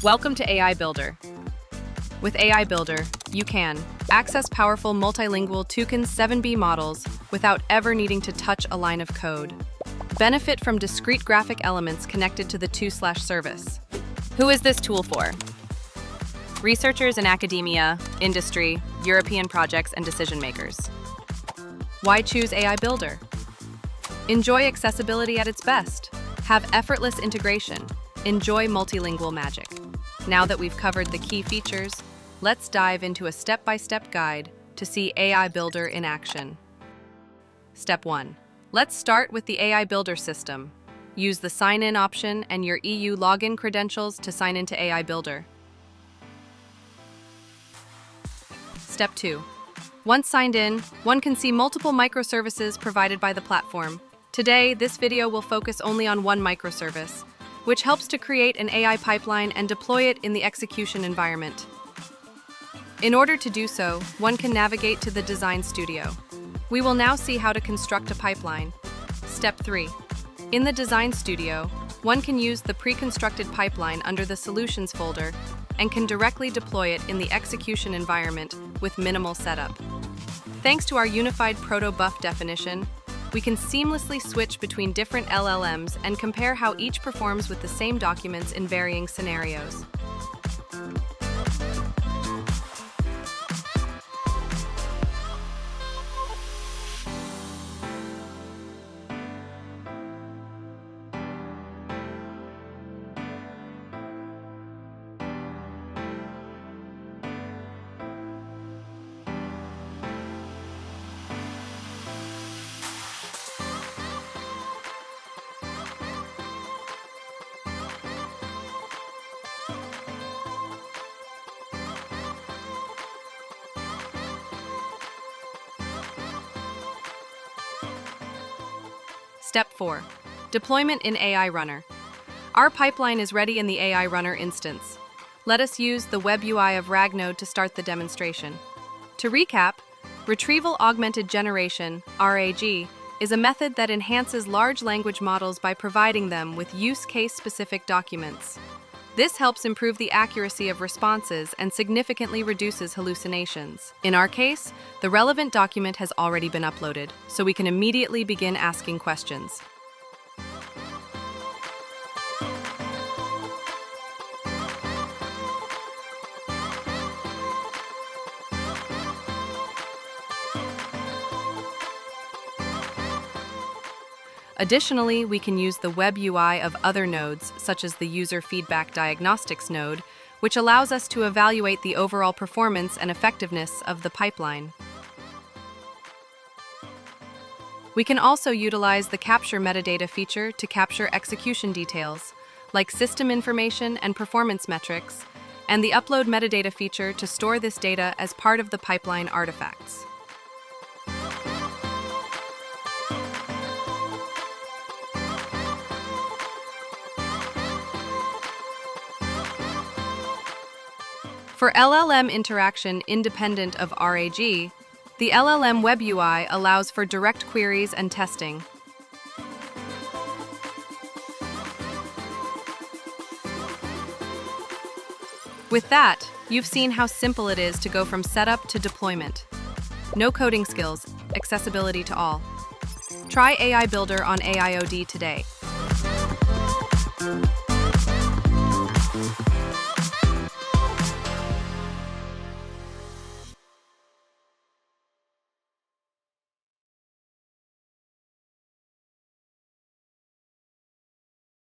Welcome to AI Builder. With AI Builder, you can access powerful multilingual Toucan 7B models without ever needing to touch a line of code. Benefit from discrete graphic elements connected to the service. Who is this tool for? Researchers in academia, industry, European projects, and decision makers. Why choose AI Builder? Enjoy accessibility at its best. Have effortless integration. Enjoy multilingual magic. Now that we've covered the key features, let's dive into a step-by-step guide to see AI Builder in action. Step 1. Let's start with the AI Builder system. Use the sign-in option and your EU login credentials to sign into AI Builder. Step 2. Once signed in, one can see multiple microservices provided by the platform. Today, this video will focus only on one microservice, which helps to create an AI pipeline and deploy it in the execution environment. In order to do so, one can navigate to the Design Studio. We will now see how to construct a pipeline. Step 3. In the Design Studio, one can use the pre-constructed pipeline under the Solutions folder and can directly deploy it in the execution environment with minimal setup. Thanks to our unified proto-buff definition, we can seamlessly switch between different LLMs and compare how each performs with the same documents in varying scenarios. Step 4. Deployment in AI Runner. Our pipeline is ready in the AI Runner instance. Let us use the web UI of RAG node to start the demonstration. To recap, Retrieval-Augmented Generation, RAG, is a method that enhances large language models by providing them with use case-specific documents. This helps improve the accuracy of responses and significantly reduces hallucinations. In our case, the relevant document has already been uploaded, so we can immediately begin asking questions. Additionally, we can use the web UI of other nodes, such as the User Feedback Diagnostics node, which allows us to evaluate the overall performance and effectiveness of the pipeline. We can also utilize the Capture Metadata feature to capture execution details, like system information and performance metrics, and the Upload Metadata feature to store this data as part of the pipeline artifacts. For LLM interaction independent of RAG, the LLM Web UI allows for direct queries and testing. With that, you've seen how simple it is to go from setup to deployment. No coding skills, accessibility to all. Try AI Builder on AIOD today.